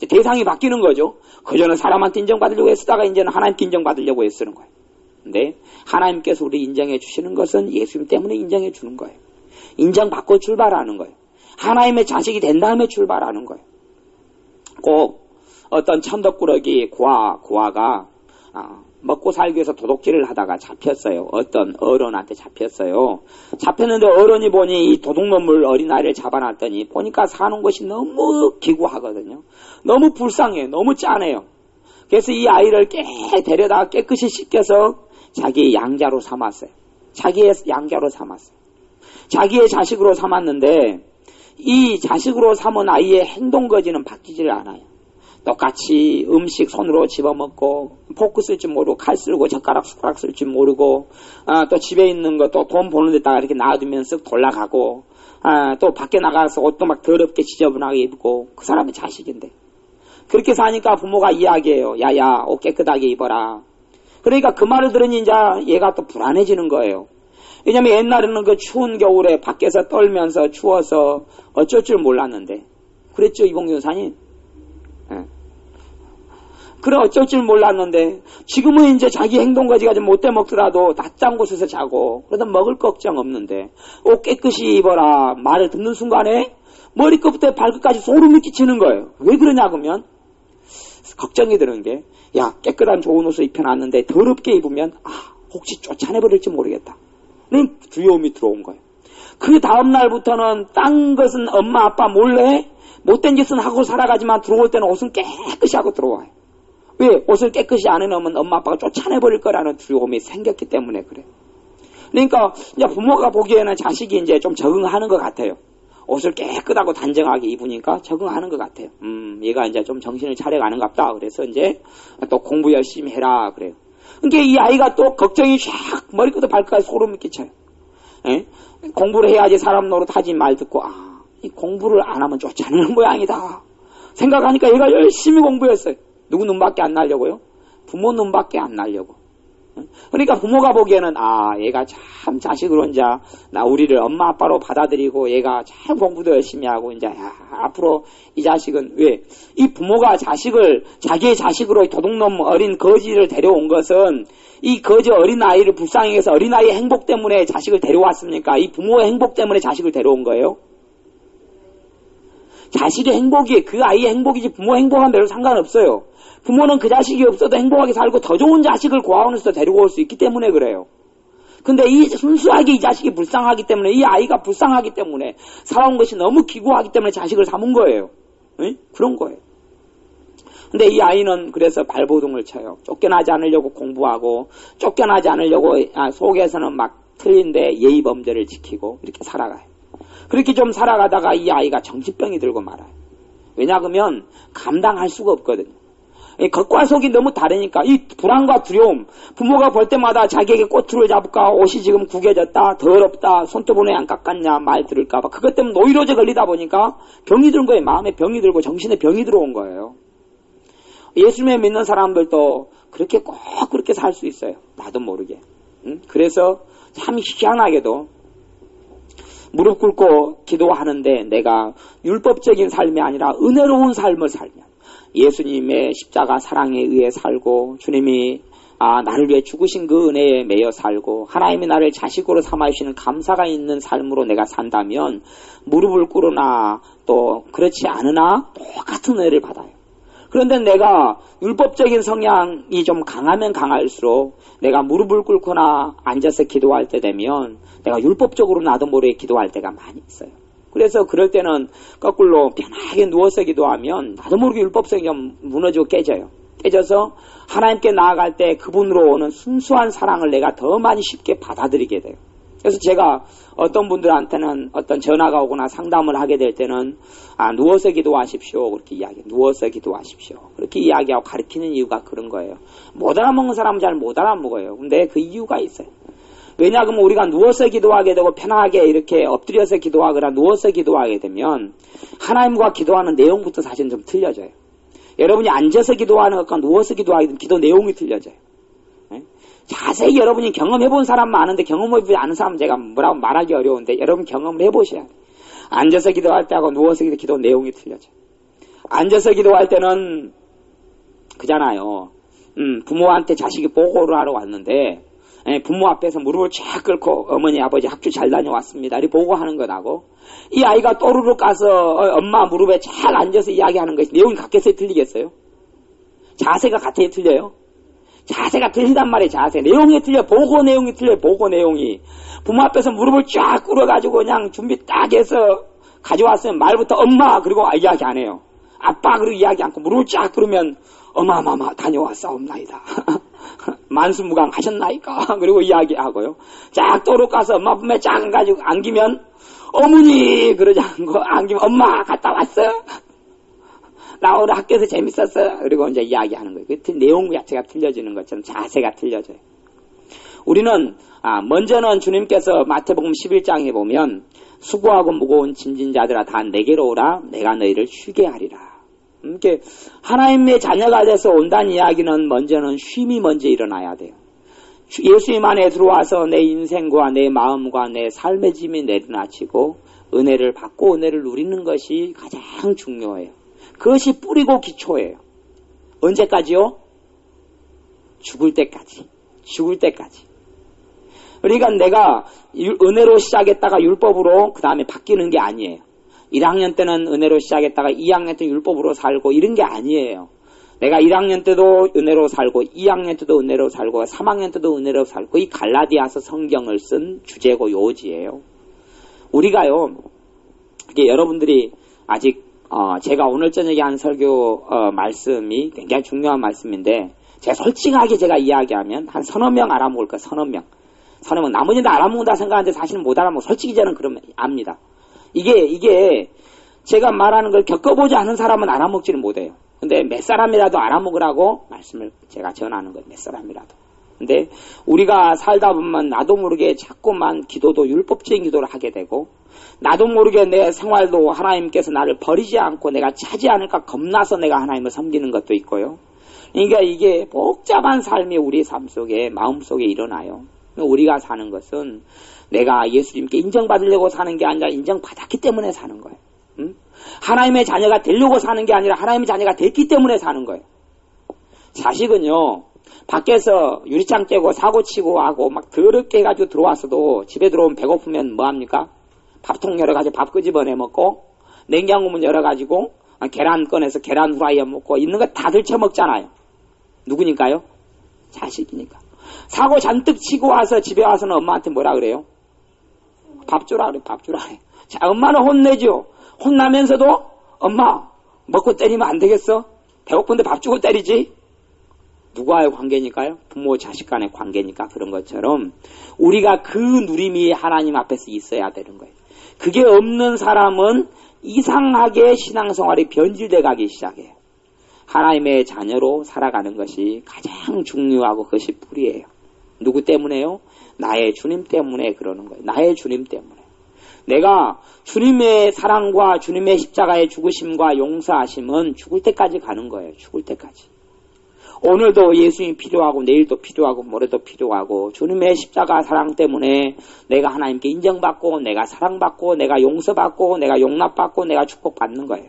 대상이 바뀌는 거죠. 그전에 사람한테 인정받으려고 했다가 이제는 하나님께 인정받으려고 애쓰는 거예요. 근데 하나님께서 우리 인정해 주시는 것은 예수님 때문에 인정해 주는 거예요. 인정받고 출발하는 거예요. 하나님의 자식이 된 다음에 출발하는 거예요. 꼭 어떤 천덕꾸러기 고아가 먹고 살기 위해서 도둑질을 하다가 잡혔어요. 어떤 어른한테 잡혔어요. 잡혔는데 어른이 보니 이 도둑놈을 어린아이를 잡아놨더니 보니까 사는 것이 너무 기구하거든요. 너무 불쌍해요. 너무 짠해요. 그래서 이 아이를 데려다가 깨끗이 씻겨서 자기의 양자로 삼았어요. 자기의 양자로 삼았어요. 자기의 자식으로 삼았는데 이 자식으로 삼은 아이의 행동거지는 바뀌지를 않아요. 똑같이 음식 손으로 집어먹고 포크 쓸 줄 모르고 칼 쓸고 젓가락 숟가락 쓸 줄 모르고 또 집에 있는 거 또 돈 버는 데다가 이렇게 놔두면 쓱 돌아가고 또 밖에 나가서 옷도 막 더럽게 지저분하게 입고 그 사람의 자식인데 그렇게 사니까 부모가 이야기해요. 야야 옷 깨끗하게 입어라. 그러니까 그 말을 들으니 이제 얘가 또 불안해지는 거예요. 왜냐면 옛날에는 그 추운 겨울에 밖에서 떨면서 추워서 어쩔 줄 몰랐는데 그랬죠 이봉규 여사님? 그래 어쩔 줄 몰랐는데 지금은 이제 자기 행동거지가 좀 못돼 먹더라도 낮잠 곳에서 자고 그러다 먹을 걱정 없는데 옷 깨끗이 입어라 말을 듣는 순간에 머리끝부터 발끝까지 소름이 끼치는 거예요. 왜 그러냐 그러면 걱정이 드는 게 야 깨끗한 좋은 옷을 입혀놨는데 더럽게 입으면 혹시 쫓아내버릴지 모르겠다. 는 두려움이 들어온 거예요. 그 다음날부터는 딴 것은 엄마 아빠 몰래 못된 짓은 하고 살아가지만 들어올 때는 옷은 깨끗이 하고 들어와요. 왜? 옷을 깨끗이 안 해놓으면 엄마 아빠가 쫓아내버릴 거라는 두려움이 생겼기 때문에 그래. 그러니까 이제 부모가 보기에는 자식이 이제 좀 적응하는 것 같아요. 옷을 깨끗하고 단정하게 입으니까 적응하는 것 같아요. 얘가 이제 좀 정신을 차려가는갑다. 그래서 이제 또 공부 열심히 해라 그래요. 그러니까 이 아이가 또 걱정이 샥 머리끝부터 발끝까지 소름이 끼쳐요. 에? 공부를 해야지 사람 노릇하지 말 듣고 이 공부를 안 하면 쫓아내는 모양이다 생각하니까 얘가 열심히 공부했어요. 누구 눈밖에 안 나려고요? 부모 눈밖에 안 나려고. 그러니까 부모가 보기에는 얘가 참 자식으로 이제 우리를 엄마 아빠로 받아들이고 얘가 참 공부도 열심히 하고 이제 앞으로 이 자식은 왜? 이 부모가 자기의 자식으로 도둑놈 어린 거지를 데려온 것은 이 거지 어린 아이를 불쌍히 해서 어린 아이의 행복 때문에 자식을 데려왔습니까? 이 부모의 행복 때문에 자식을 데려온 거예요? 자식의 행복이 그 아이의 행복이지 부모 행복한 별로 상관없어요. 부모는 그 자식이 없어도 행복하게 살고 더 좋은 자식을 고아원에서 데리고 올 수 있기 때문에 그래요. 근데 이 순수하게 이 자식이 불쌍하기 때문에 이 아이가 불쌍하기 때문에 살아온 것이 너무 기구하기 때문에 자식을 삼은 거예요. 응? 그런 거예요. 근데 이 아이는 그래서 발버둥을 쳐요. 쫓겨나지 않으려고 공부하고 쫓겨나지 않으려고 속에서는 막 틀린데 예의 범죄를 지키고 이렇게 살아가요. 그렇게 좀 살아가다가 이 아이가 정신병이 들고 말아요. 왜냐 그러면 감당할 수가 없거든요. 겉과 속이 너무 다르니까 이 불안과 두려움 부모가 볼 때마다 자기에게 꼬투리를 잡을까 옷이 지금 구겨졌다 더럽다 손톱은 왜 안 깎았냐 말 들을까 봐 그것 때문에 노이로제 걸리다 보니까 병이 든 거예요. 마음에 병이 들고 정신에 병이 들어온 거예요. 예수님을 믿는 사람들도 그렇게 꼭 그렇게 살 수 있어요. 나도 모르게. 그래서 참 희한하게도 무릎 꿇고 기도하는데 내가 율법적인 삶이 아니라 은혜로운 삶을 살면 예수님의 십자가 사랑에 의해 살고 주님이 나를 위해 죽으신 그 은혜에 매여 살고 하나님이 나를 자식으로 삼아주시는 감사가 있는 삶으로 내가 산다면 무릎을 꿇으나 또 그렇지 않으나 똑같은 은혜를 받아요. 그런데 내가 율법적인 성향이 좀 강하면 강할수록 내가 무릎을 꿇거나 앉아서 기도할 때 되면 내가 율법적으로 나도 모르게 기도할 때가 많이 있어요. 그래서 그럴 때는 거꾸로 편하게 누워서 기도하면 나도 모르게 율법성이 좀 무너지고 깨져요. 깨져서 하나님께 나아갈 때 그분으로 오는 순수한 사랑을 내가 더 많이 쉽게 받아들이게 돼요. 그래서 제가 어떤 분들한테는 어떤 전화가 오거나 상담을 하게 될 때는 누워서 기도하십시오. 그렇게 이야기해요. 누워서 기도하십시오. 그렇게 이야기하고 가르치는 이유가 그런 거예요. 못 알아먹는 사람은 잘 못 알아먹어요. 근데 그 이유가 있어요. 왜냐 그러면 우리가 누워서 기도하게 되고 편하게 이렇게 엎드려서 기도하거나 누워서 기도하게 되면 하나님과 기도하는 내용부터 사실은 좀 틀려져요. 여러분이 앉아서 기도하는 것과 누워서 기도하게 되면 기도 내용이 틀려져요. 자세히 여러분이 경험해본 사람 많은데 경험해보지 않은 사람 제가 뭐라고 말하기 어려운데 여러분 경험을 해보셔야 돼요. 앉아서 기도할 때하고 누워서 기도 내용이 틀려져요. 앉아서 기도할 때는 그잖아요. 부모한테 자식이 보고를 하러 왔는데 부모 앞에서 무릎을 쫙 꿇고 어머니 아버지 학교 잘 다녀왔습니다. 이렇게 보고하는 것하고 이 아이가 또르르 가서 엄마 무릎에 잘 앉아서 이야기하는 것이 내용이 같겠어요? 틀리겠어요? 자세가 같아요? 틀려요? 자세가 틀리단 말이에요. 자세. 내용이 틀려. 보고 내용이 틀려요. 보고 내용이. 부모 앞에서 무릎을 쫙 꿇어가지고 그냥 준비 딱 해서 가져왔으면 말부터 엄마 그리고 이야기 안 해요. 아빠 그리고 이야기 않고 무릎을 쫙 꿇으면 어마마마 다녀왔사옵나이다. 만수무강하셨나이까? 그리고 이야기하고요. 쫙 도로 가서 엄마 품에 쫙 가지고 안기면 어머니 그러지 않고 안기면 엄마 갔다 왔어? 나 오늘 학교에서 재밌었어? 그리고 이제 이야기하는 거예요. 그 내용 자체가 틀려지는 것처럼 자세가 틀려져요. 우리는 먼저는 주님께서 마태복음 11장에 보면 수고하고 무거운 짐진 자들아 다 내게로 오라 내가 너희를 쉬게 하리라. 이렇게 하나님의 자녀가 돼서 온다는 이야기는 먼저는 쉼이 먼저 일어나야 돼요. 예수님 안에 들어와서 내 인생과 내 마음과 내 삶의 짐이 내려놔치고 은혜를 받고 은혜를 누리는 것이 가장 중요해요. 그것이 뿌리고 기초예요. 언제까지요? 죽을 때까지. 죽을 때까지. 그러니까 내가 은혜로 시작했다가 율법으로 그 다음에 바뀌는 게 아니에요. 1학년 때는 은혜로 시작했다가 2학년 때 율법으로 살고 이런 게 아니에요. 내가 1학년 때도 은혜로 살고 2학년 때도 은혜로 살고 3학년 때도 은혜로 살고 이 갈라디아서 성경을 쓴 주제고 요지예요. 우리가요. 이게 여러분들이 아직 제가 오늘 저녁에 한 설교 말씀이 굉장히 중요한 말씀인데 제가 솔직하게 제가 이야기하면 한 서너 명 알아먹을 거예요. 서너 명. 나머지는 알아먹는다 생각하는데 사실은 못 알아먹고 솔직히 저는 그러면 압니다. 이게 제가 말하는 걸 겪어보지 않은 사람은 알아먹지를 못해요. 근데 몇 사람이라도 알아먹으라고 말씀을 제가 전하는 거예요. 몇 사람이라도. 근데 우리가 살다 보면 나도 모르게 자꾸만 기도도 율법적인 기도를 하게 되고 나도 모르게 내 생활도 하나님께서 나를 버리지 않고 내가 차지 않을까 겁나서 내가 하나님을 섬기는 것도 있고요. 그러니까 이게 복잡한 삶이 우리 삶 속에 마음 속에 일어나요. 우리가 사는 것은 내가 예수님께 인정받으려고 사는 게 아니라 인정받았기 때문에 사는 거예요. 응? 하나님의 자녀가 되려고 사는 게 아니라 하나님의 자녀가 됐기 때문에 사는 거예요. 자식은요. 밖에서 유리창 깨고 사고치고 하고 막 더럽게 해가지고 들어왔어도 집에 들어오면 배고프면 뭐합니까? 밥통 열어가지고 밥 끄집어내 먹고 냉장고 문 열어가지고 계란 꺼내서 계란 후라이에 먹고 있는 거 다 들쳐먹잖아요. 누구니까요? 자식이니까. 사고 잔뜩 치고 와서 집에 와서는 엄마한테 뭐라 그래요? 밥 주라 그래, 밥 주라 그래. 자, 엄마는 혼내죠. 혼나면서도 엄마 먹고 때리면 안 되겠어? 배고픈데 밥 주고 때리지? 누구와의 관계니까요? 부모 자식 간의 관계니까 그런 것처럼 우리가 그 누림이 하나님 앞에서 있어야 되는 거예요. 그게 없는 사람은 이상하게 신앙생활이 변질돼 가기 시작해요. 하나님의 자녀로 살아가는 것이 가장 중요하고 그것이 뿌리예요. 누구 때문에요? 나의 주님 때문에 그러는 거예요. 나의 주님 때문에. 내가 주님의 사랑과 주님의 십자가의 죽으심과 용서하심은 죽을 때까지 가는 거예요. 죽을 때까지. 오늘도 예수님이 필요하고 내일도 필요하고 모레도 필요하고 주님의 십자가 사랑 때문에 내가 하나님께 인정받고 내가 사랑받고 내가 용서받고 내가 용납받고 내가 축복받는 거예요.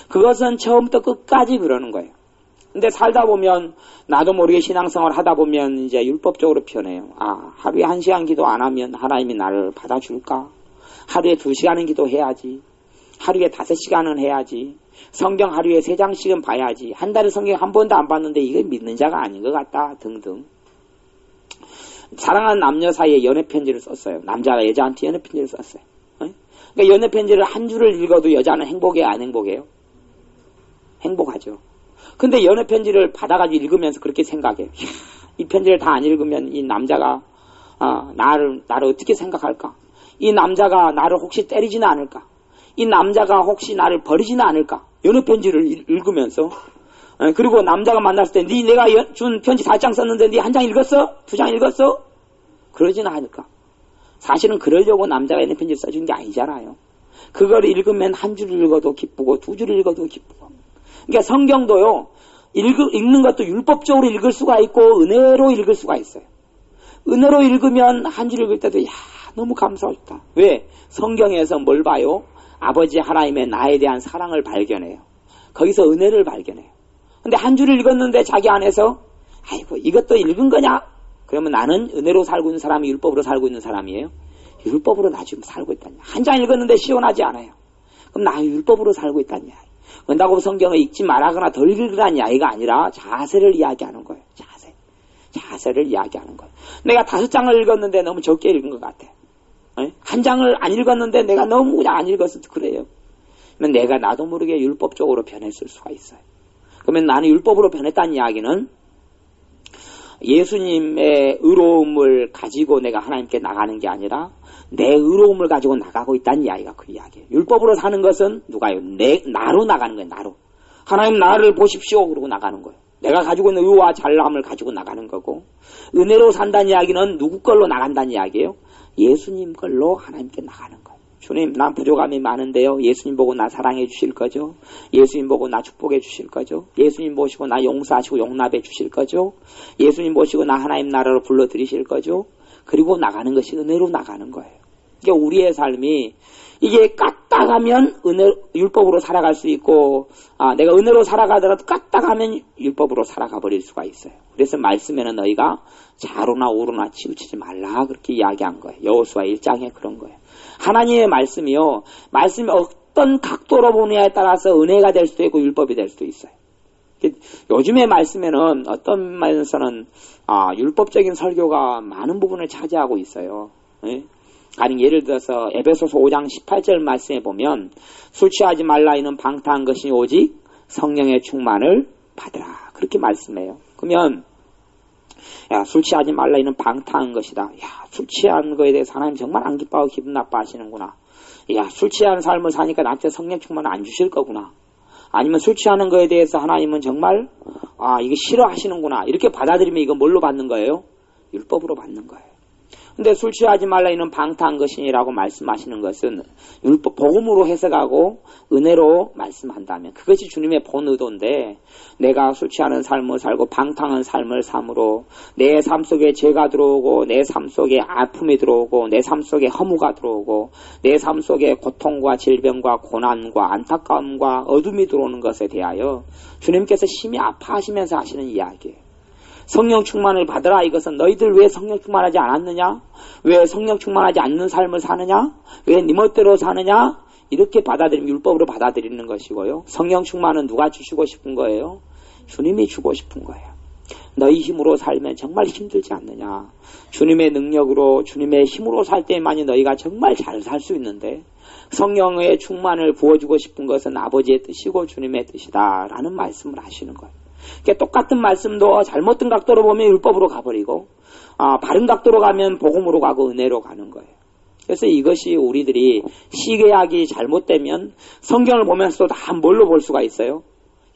그것은 처음부터 끝까지 그러는 거예요. 근데 살다 보면 나도 모르게 신앙생활 하다 보면 이제 율법적으로 변해요. 하루에 1시간 기도 안 하면 하나님이 나를 받아줄까? 하루에 2시간은 기도해야지. 하루에 5시간은 해야지. 성경 하루에 3장씩은 봐야지. 한 달에 성경 한 번도 안 봤는데 이게 믿는 자가 아닌 것 같다 등등. 사랑하는 남녀 사이에 연애편지를 썼어요. 남자가 여자한테 연애편지를 썼어요. 그러니까 연애편지를 한 줄을 읽어도 여자는 행복해요? 안 행복해요? 행복하죠. 근데 연애편지를 받아가지고 읽으면서 그렇게 생각해요. 이 편지를 다 안 읽으면 이 남자가 나를 어떻게 생각할까? 이 남자가 나를 혹시 때리지는 않을까? 이 남자가 혹시 나를 버리지는 않을까? 연애편지를 읽으면서 그리고 남자가 만났을 때 내가 준 편지 4장 썼는데 네 1장 읽었어? 2장 읽었어? 그러지는 않을까? 사실은 그러려고 남자가 연애편지를 써준 게 아니잖아요. 그걸 읽으면 한 줄 읽어도 기쁘고 2줄 읽어도 기쁘고. 그러니까 성경도요. 읽는 것도 율법적으로 읽을 수가 있고 은혜로 읽을 수가 있어요. 은혜로 읽으면 한 줄 읽을 때도 너무 감사하다. 왜? 성경에서 뭘 봐요? 아버지 하나님의 나에 대한 사랑을 발견해요. 거기서 은혜를 발견해요. 근데 한 줄을 읽었는데 자기 안에서 아이고 이것도 읽은 거냐? 그러면 나는 은혜로 살고 있는 사람이 율법으로 살고 있는 사람이에요. 율법으로 나 지금 살고 있다냐. 한 장 읽었는데 시원하지 않아요. 그럼 나 율법으로 살고 있다냐. 그런다고 성경을 읽지 말아거나 덜 읽으라는 이야기가 아니라 자세를 이야기하는 거예요. 자세를 이야기하는 거예요. 내가 5장을 읽었는데 너무 적게 읽은 것 같아. 한 장을 안 읽었는데 내가 너무 그냥 안 읽었을 때 그래요. 그러면 내가 나도 모르게 율법적으로 변했을 수가 있어요. 그러면 나는 율법으로 변했다는 이야기는 예수님의 의로움을 가지고 내가 하나님께 나가는 게 아니라 내 의로움을 가지고 나가고 있다는 이야기가 그 이야기예요. 율법으로 사는 것은 누가요? 나로 나가는 거예요. 나로. 하나님 나를 보십시오. 그러고 나가는 거예요. 내가 가지고 있는 의와 잘남을 가지고 나가는 거고, 은혜로 산다는 이야기는 누구 걸로 나간다는 이야기예요? 예수님 걸로 하나님께 나가는 거예요. 주님, 난 부족함이 많은데요. 예수님 보고 나 사랑해 주실 거죠? 예수님 보고 나 축복해 주실 거죠? 예수님 보시고 나 용서하시고 용납해 주실 거죠? 예수님 보시고 나 하나님 나라로 불러들이실 거죠? 그리고 나가는 것이 은혜로 나가는 거예요. 그러니까 우리의 삶이 이게 까딱하면 율법으로 살아갈 수 있고, 내가 은혜로 살아가더라도 까딱하면 율법으로 살아가 버릴 수가 있어요. 그래서 말씀에는 너희가 좌로나 우로나 치우치지 말라 그렇게 이야기한 거예요. 여호수아 1장에 그런 거예요. 하나님의 말씀이요, 말씀이 어떤 각도로 보느냐에 따라서 은혜가 될 수도 있고 율법이 될 수도 있어요. 요즘의 말씀에는 어떤 면에서는 율법적인 설교가 많은 부분을 차지하고 있어요. 가령 예를 들어서 에베소서 5장 18절 말씀에 보면 술 취하지 말라 이는 방탕한 것이 오직 성령의 충만을 받으라 그렇게 말씀해요. 그러면 술 취하지 말라 이는 방탕한 것이다. 술 취한 거에 대해서 하나님 정말 안 기뻐하고 기분 나빠하시는구나. 술 취한 삶을 사니까 나한테 성령 충만을 안 주실 거구나. 아니면 술 취하는 거에 대해서 하나님은 정말 이게 싫어하시는구나. 이렇게 받아들이면 이거 뭘로 받는 거예요? 율법으로 받는 거예요. 근데 술 취하지 말라 이는 방탕한 것이라고 말씀하시는 것은 율법 복음으로 해석하고 은혜로 말씀한다면 그것이 주님의 본 의도인데, 내가 술 취하는 삶을 살고 방탕한 삶을 삶으로 내 삶 속에 죄가 들어오고 내 삶 속에 아픔이 들어오고 내 삶 속에 허무가 들어오고 내 삶 속에 고통과 질병과 고난과 안타까움과 어둠이 들어오는 것에 대하여 주님께서 심히 아파하시면서 하시는 이야기예요. 성령 충만을 받으라. 이것은 너희들 왜 성령 충만하지 않았느냐? 왜 성령 충만하지 않는 삶을 사느냐? 왜 네 멋대로 사느냐? 이렇게 받아들이면 율법으로 받아들이는 것이고요. 성령 충만은 누가 주시고 싶은 거예요? 주님이 주고 싶은 거예요. 너희 힘으로 살면 정말 힘들지 않느냐? 주님의 능력으로 주님의 힘으로 살 때만이 너희가 정말 잘 살 수 있는데, 성령의 충만을 부어주고 싶은 것은 아버지의 뜻이고 주님의 뜻이다 라는 말씀을 하시는 거예요. 그러니까 똑같은 말씀도 잘못된 각도로 보면 율법으로 가버리고 바른 각도로 가면 복음으로 가고 은혜로 가는 거예요. 그래서 이것이 우리들이 시계약이 잘못되면 성경을 보면서도 다 뭘로 볼 수가 있어요?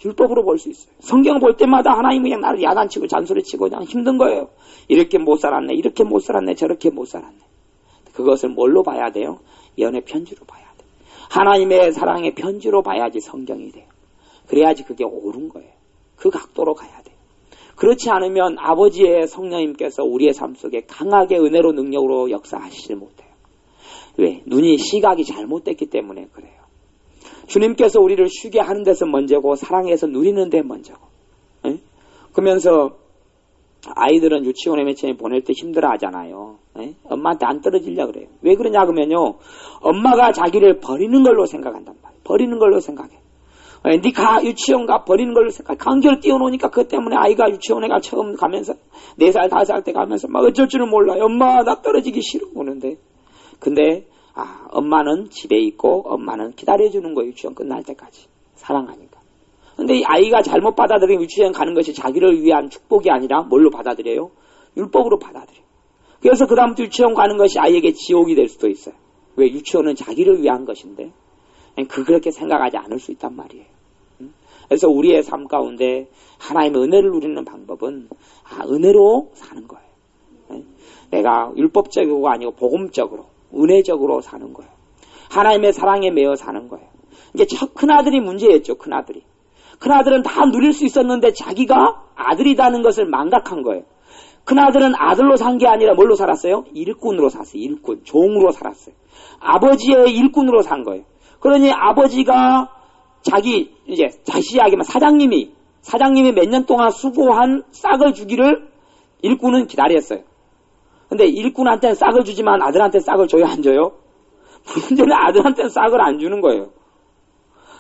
율법으로 볼 수 있어요. 성경을 볼 때마다 하나님이 그냥 나를 야단치고 잔소리치고 그냥 힘든 거예요. 이렇게 못 살았네, 이렇게 못 살았네, 저렇게 못 살았네. 그것을 뭘로 봐야 돼요? 연의 편지로 봐야 돼요. 하나님의 사랑의 편지로 봐야지 성경이 돼요. 그래야지 그게 옳은 거예요. 그 각도로 가야 돼요. 그렇지 않으면 아버지의 성령님께서 우리의 삶 속에 강하게 은혜로 능력으로 역사하시지 못해요. 왜? 눈이 시각이 잘못됐기 때문에 그래요. 주님께서 우리를 쉬게 하는 데서 먼저고 사랑해서 누리는 데 먼저고. 에? 그러면서 아이들은 유치원에 맨 처음에 보낼 때 힘들어 하잖아요. 에? 엄마한테 안 떨어지려고 그래요. 왜 그러냐 그러면요, 엄마가 자기를 버리는 걸로 생각한단 말이에요. 버리는 걸로 생각해. 니가 유치원 가 버리는 걸로 생각해. 강제로 띄워놓으니까 그것 때문에 아이가 유치원에 처음 가면서 4살 5살 때 가면서 막 어쩔 줄은 몰라요. 엄마 나 떨어지기 싫어 오는데, 근데 엄마는 집에 있고 엄마는 기다려주는 거예요. 유치원 끝날 때까지 사랑하니까. 근데 이 아이가 잘못 받아들이면 유치원 가는 것이 자기를 위한 축복이 아니라 뭘로 받아들여요? 율법으로 받아들여요. 그래서 그 다음부터 유치원 가는 것이 아이에게 지옥이 될 수도 있어요. 왜? 유치원은 자기를 위한 것인데 그렇게 생각하지 않을 수 있단 말이에요. 그래서 우리의 삶 가운데 하나님의 은혜를 누리는 방법은 은혜로 사는 거예요. 내가 율법적이고 아니고 복음적으로 은혜적으로 사는 거예요. 하나님의 사랑에 매여 사는 거예요. 이게 큰아들이 문제였죠. 큰아들은 다 누릴 수 있었는데 자기가 아들이라는 것을 망각한 거예요. 큰아들은 아들로 산 게 아니라 뭘로 살았어요? 일꾼으로 살았어요. 일꾼, 종으로 살았어요. 아버지의 일꾼으로 산 거예요. 그러니 아버지가 다시 이야기하면 사장님이 몇 년 동안 수고한 싹을 주기를 일꾼은 기다렸어요. 근데 일꾼한테는 싹을 주지만 아들한테 싹을 줘요, 안 줘요? 문제는 아들한테는 싹을 안 주는 거예요.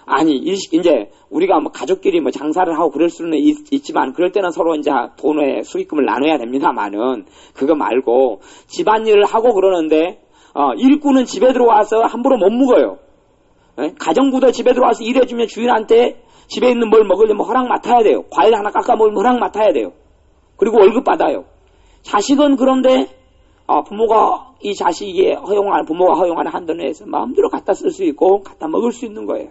아니, 이제 우리가 가족끼리 장사를 하고 그럴 수는 있지만 그럴 때는 서로 이제 돈의 수익금을 나눠야 됩니다만은 그거 말고 집안일을 하고 그러는데 일꾼은 집에 들어와서 함부로 못 묵어요. 가정부도 집에 들어와서 일해주면 주인한테 집에 있는 뭘 먹으려면 허락 맡아야 돼요. 과일 하나 깎아 먹으면 허락 맡아야 돼요. 그리고 월급 받아요. 자식은 그런데 부모가 이 자식이 부모가 허용하는 한도 내에서 마음대로 갖다 쓸 수 있고 갖다 먹을 수 있는 거예요.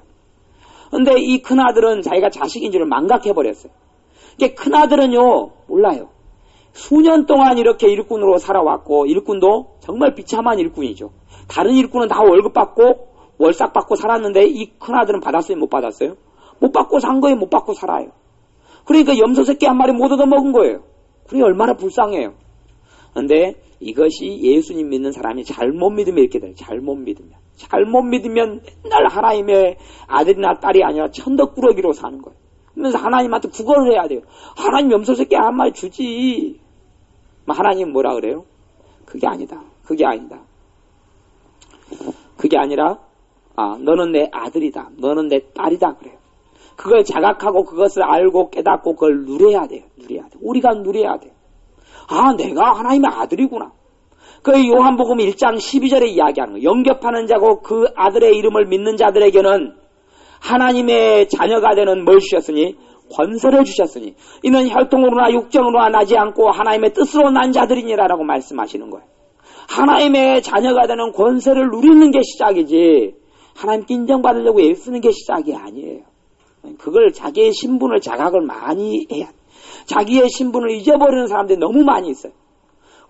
근데 이 큰아들은 자기가 자식인 줄을 망각해버렸어요. 이게 큰아들은요, 몰라요. 수년 동안 이렇게 일꾼으로 살아왔고, 일꾼도 정말 비참한 일꾼이죠. 다른 일꾼은 다 월급 받고, 월삭 받고 살았는데, 이 큰아들은 받았어요? 못 받았어요? 못 받고 산 거예요? 못 받고 살아요? 그러니까 염소 새끼 한 마리 못 얻어먹은 거예요. 그게 얼마나 불쌍해요. 근데 이것이 예수님 믿는 사람이 잘못 믿으면 이렇게 돼요. 잘못 믿으면 맨날 하나님의 아들이나 딸이 아니라 천덕꾸러기로 사는 거예요. 그러면서 하나님한테 구걸을 해야 돼요. 하나님 염소 새끼 한 마리 주지. 하나님 뭐라 그래요? 그게 아니다. 그게 아니라 너는 내 아들이다. 너는 내 딸이다 그래요. 그걸 자각하고 그것을 알고 깨닫고 그걸 누려야 돼요. 우리가 누려야 돼요. 내가 하나님의 아들이구나. 그 요한복음 1장 12절에 이야기하는 거예요. 영접하는 자고 그 아들의 이름을 믿는 자들에게는 하나님의 자녀가 되는 뭘 주셨으니? 권세를 주셨으니 이는 혈통으로나 육정으로나 나지 않고 하나님의 뜻으로 난 자들이니라라고 말씀하시는 거예요. 하나님의 자녀가 되는 권세를 누리는 게 시작이지 하나님께 인정받으려고 애쓰는 게 시작이 아니에요. 그걸 자기의 신분을 자각을 많이 해야 돼. 자기의 신분을 잊어버리는 사람들이 너무 많이 있어요.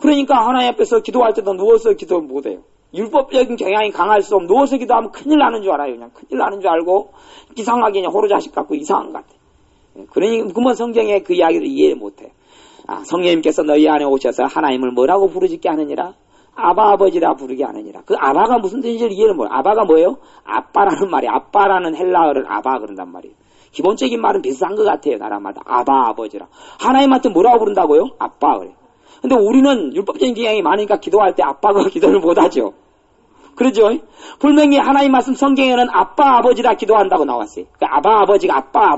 그러니까 하나님 앞에서 기도할 때도 누워서 기도 못해요. 율법적인 경향이 강할수록 누워서 기도하면 큰일 나는 줄 알아요. 그냥 큰일 나는 줄 알고 이상하게 그냥 호로자식 같고 이상한 것 같아요. 그러니 그만 성경의 그 이야기를 이해 못해요. 성령님께서 너희 안에 오셔서 하나님을 뭐라고 부르짖게 하느니라? 아바 아버지라 부르게 하느니라. 그 아바가 무슨 뜻인지를 이해를 못해요. 아바가 뭐예요? 아빠라는 말이 아빠라는 헬라어를 아바 그런단 말이에요. 기본적인 말은 비슷한 것 같아요. 나라마다. 아바 아버지라. 하나님한테 뭐라고 부른다고요? 아빠 그래요. 근데 우리는 율법적인 경향이 많으니까 기도할 때 아빠가 기도를 못하죠. 그러죠? 분명히 하나님 말씀 성경에는 아빠 아버지라 기도한다고 나왔어요. 그러니까 아바 아버지가 아빠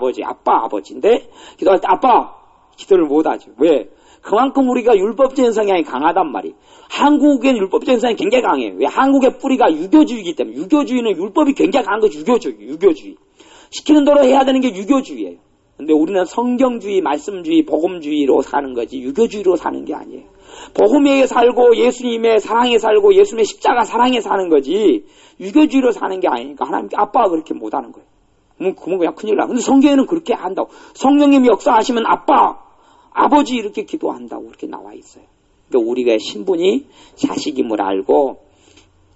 아버지인데 기도할 때 아빠 기도를 못하죠. 왜? 그만큼 우리가 율법적인 성향이 강하단 말이에요. 한국엔 율법적인 성향이 굉장히 강해요. 왜? 한국의 뿌리가 유교주의이기 때문에. 유교주의는 율법이 굉장히 강한 거죠. 유교주의. 시키는 대로 해야 되는 게 유교주의예요. 근데 우리는 성경주의, 말씀주의, 복음주의로 사는 거지 유교주의로 사는 게 아니에요. 복음에 살고 예수님의 사랑에 살고 예수님의 십자가 사랑에 사는 거지 유교주의로 사는 게 아니니까 하나님께 아빠가 그렇게 못하는 거예요. 그러면 그냥 큰일 나. 근데 성경에는 그렇게 한다고. 성령님이 역사하시면 아빠, 아버지 이렇게 기도한다고 그렇게 나와 있어요. 그러니까 우리가 신분이 자식임을 알고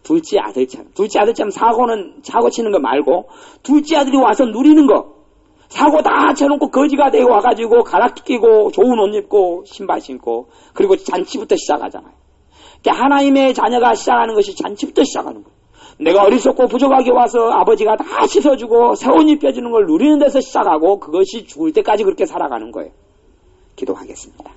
둘째 아들처럼 사고 치는 거 말고 둘째 아들이 와서 누리는 거. 사고 다 쳐놓고 거지가 되고 와가지고 가락 끼고 좋은 옷 입고 신발 신고 그리고 잔치부터 시작하잖아요. 그러니까 하나님의 자녀가 시작하는 것이 잔치부터 시작하는 거예요. 내가 어리석고 부족하게 와서 아버지가 다 씻어주고 새 옷 입혀주는 걸 누리는 데서 시작하고 그것이 죽을 때까지 그렇게 살아가는 거예요. 기도하겠습니다.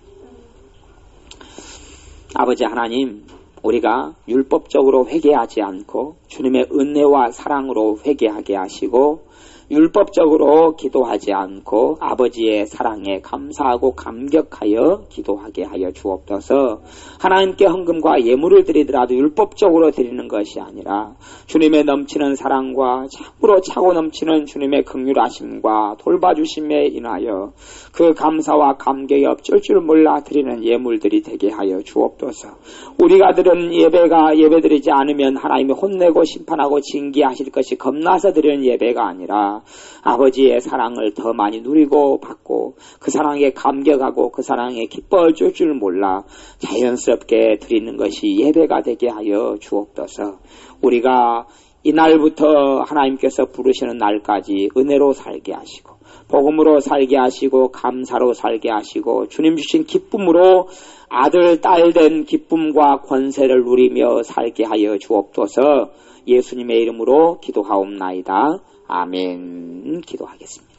아버지 하나님, 우리가 율법적으로 회개하지 않고 주님의 은혜와 사랑으로 회개하게 하시고 율법적으로 기도하지 않고 아버지의 사랑에 감사하고 감격하여 기도하게 하여 주옵소서. 하나님께 헌금과 예물을 드리더라도 율법적으로 드리는 것이 아니라 주님의 넘치는 사랑과 참으로 차고 넘치는 주님의 긍휼하심과 돌봐주심에 인하여 그 감사와 감격이 없을 줄 몰라 드리는 예물들이 되게 하여 주옵소서. 우리가 드리는 예배드리지 않으면 하나님이 혼내고 심판하고 징계하실 것이 겁나서 드리는 예배가 아니라 아버지의 사랑을 더 많이 누리고 받고 그 사랑에 감격하고 그 사랑에 기뻐할 줄 몰라 자연스럽게 드리는 것이 예배가 되게 하여 주옵소서. 우리가 이날부터 하나님께서 부르시는 날까지 은혜로 살게 하시고 복음으로 살게 하시고 감사로 살게 하시고 주님 주신 기쁨으로 아들 딸 된 기쁨과 권세를 누리며 살게 하여 주옵소서. 예수님의 이름으로 기도하옵나이다. 아멘. 기도하겠습니다.